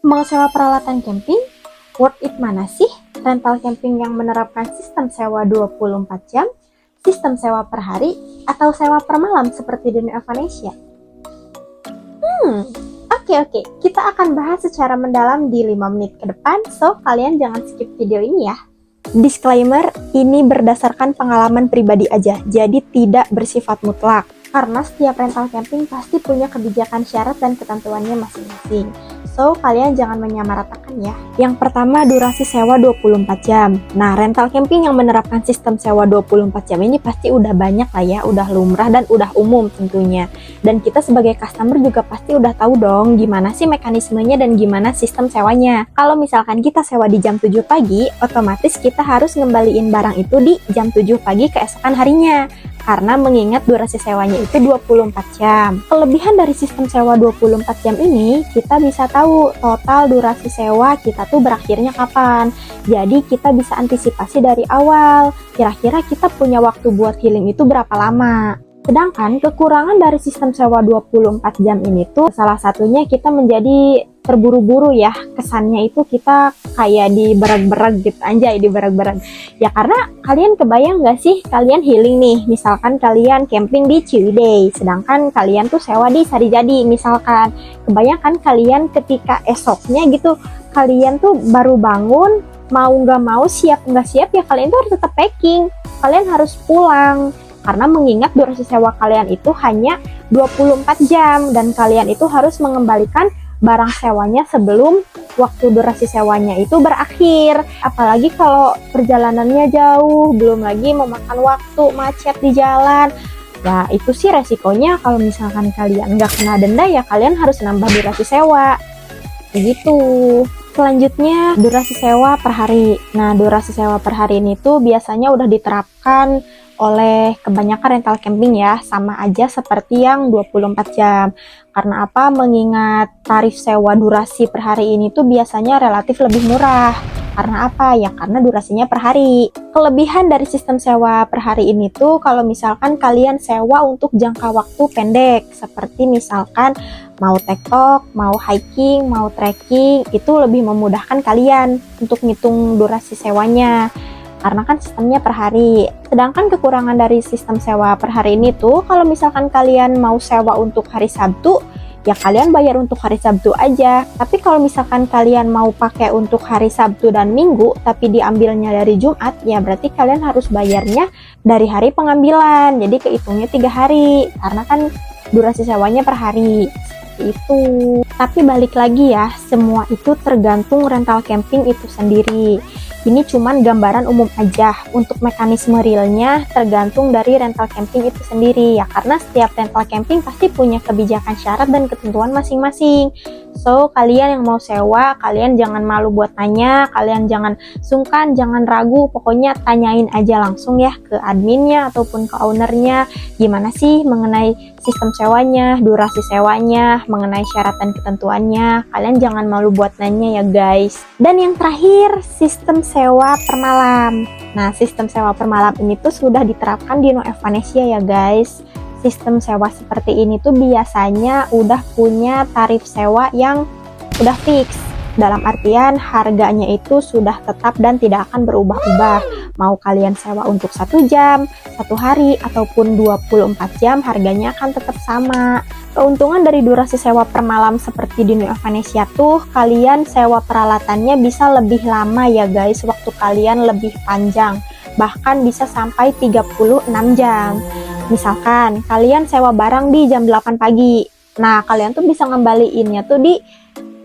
Mau sewa peralatan camping? Worth it mana sih? Rental camping yang menerapkan sistem sewa 24 jam, sistem sewa per hari, atau sewa per malam seperti di New Evanesia? Oke. Kita akan bahas secara mendalam di 5 menit ke depan, so kalian jangan skip video ini ya. Disclaimer, ini berdasarkan pengalaman pribadi aja, jadi tidak bersifat mutlak. Karena setiap rental camping pasti punya kebijakan syarat dan ketentuannya masing-masing. So, kalian jangan menyamaratakan ya. Yang pertama, durasi sewa 24 jam. Nah, rental camping yang menerapkan sistem sewa 24 jam ini pasti udah banyak lah ya, udah lumrah dan udah umum tentunya. Dan kita sebagai customer juga pasti udah tahu dong gimana sih mekanismenya dan gimana sistem sewanya. Kalau misalkan kita sewa di jam 7 pagi, otomatis kita harus ngembaliin barang itu di jam 7 pagi keesokan harinya. Karena mengingat durasi sewanya itu 24 jam. Kelebihan dari sistem sewa 24 jam ini, kita bisa tahu total durasi sewa kita tuh berakhirnya kapan. Jadi kita bisa antisipasi dari awal, kira-kira kita punya waktu buat healing itu berapa lama. Sedangkan kekurangan dari sistem sewa 24 jam ini tuh salah satunya kita menjadi terburu-buru ya, kesannya itu kita kayak diberag-berag gitu, anjay diberag-berag. Ya karena kalian kebayang gak sih kalian healing nih, misalkan kalian camping di Ciwidey, sedangkan kalian tuh sewa di Sarijadi misalkan. Kebayang kan kalian ketika esoknya gitu, kalian tuh baru bangun, mau gak mau siap gak siap ya kalian tuh harus tetap packing, kalian harus pulang. Karena mengingat durasi sewa kalian itu hanya 24 jam dan kalian itu harus mengembalikan barang sewanya sebelum waktu durasi sewanya itu berakhir. Apalagi kalau perjalanannya jauh, belum lagi memakan waktu, macet di jalan. Ya itu sih resikonya kalau misalkan kalian nggak kena denda ya kalian harus nambah durasi sewa. Begitu. Selanjutnya durasi sewa per hari. Nah durasi sewa per hari ini tuh biasanya udah diterapkan oleh kebanyakan rental camping ya, sama aja seperti yang 24 jam. Karena apa? Mengingat tarif sewa durasi per hari ini tuh biasanya relatif lebih murah. Karena apa? Ya karena durasinya per hari. Kelebihan dari sistem sewa per hari ini tuh kalau misalkan kalian sewa untuk jangka waktu pendek, seperti misalkan mau tektok, mau hiking, mau trekking, itu lebih memudahkan kalian untuk ngitung durasi sewanya. Karena kan sistemnya per hari. Sedangkan kekurangan dari sistem sewa per hari ini tuh, kalau misalkan kalian mau sewa untuk hari Sabtu, ya kalian bayar untuk hari Sabtu aja. Tapi kalau misalkan kalian mau pakai untuk hari Sabtu dan Minggu, tapi diambilnya dari Jumat, ya berarti kalian harus bayarnya dari hari pengambilan. Jadi kehitungnya 3 hari, karena kan durasi sewanya per hari. Itu. Tapi balik lagi ya, semua itu tergantung rental camping itu sendiri. Ini cuman gambaran umum aja, untuk mekanisme realnya tergantung dari rental camping itu sendiri ya, karena setiap rental camping pasti punya kebijakan syarat dan ketentuan masing-masing. So, kalian yang mau sewa, kalian jangan malu buat tanya, kalian jangan sungkan, jangan ragu, pokoknya tanyain aja langsung ya ke adminnya ataupun ke ownernya, gimana sih mengenai sistem sewanya, durasi sewanya, mengenai syarat dan ketentuannya. Kalian jangan malu buat nanya ya guys. Dan yang terakhir, sistem sewa per malam. Nah, sistem sewa per malam ini tuh sudah diterapkan di New Evanesia ya guys. Sistem sewa seperti ini tuh biasanya udah punya tarif sewa yang udah fix. Dalam artian harganya itu sudah tetap dan tidak akan berubah-ubah. Mau kalian sewa untuk 1 jam, 1 hari, ataupun 24 jam, harganya akan tetap sama. Keuntungan dari durasi sewa per malam seperti di New Evanesia tuh, kalian sewa peralatannya bisa lebih lama ya guys, waktu kalian lebih panjang. Bahkan bisa sampai 36 jam. Misalkan kalian sewa barang di jam 8 pagi. Nah, kalian tuh bisa ngembaliinnya tuh di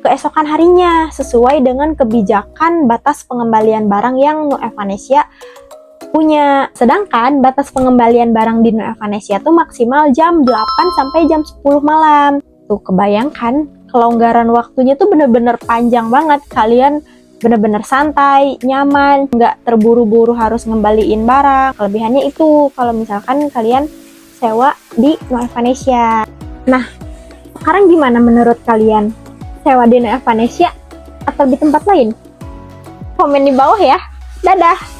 keesokan harinya sesuai dengan kebijakan batas pengembalian barang yang New Evanesia punya. Sedangkan batas pengembalian barang di New Evanesia tuh maksimal jam 8 sampai jam 10 malam. Tuh kebayangkan kelonggaran waktunya tuh bener-bener panjang banget. Kalian bener-bener santai, nyaman, nggak terburu-buru harus ngembaliin barang. Kelebihannya itu kalau misalkan kalian sewa di New Evanesia. Nah, sekarang gimana menurut kalian? Sewa di New Evanesia atau di tempat lain? Komen di bawah ya. Dadah!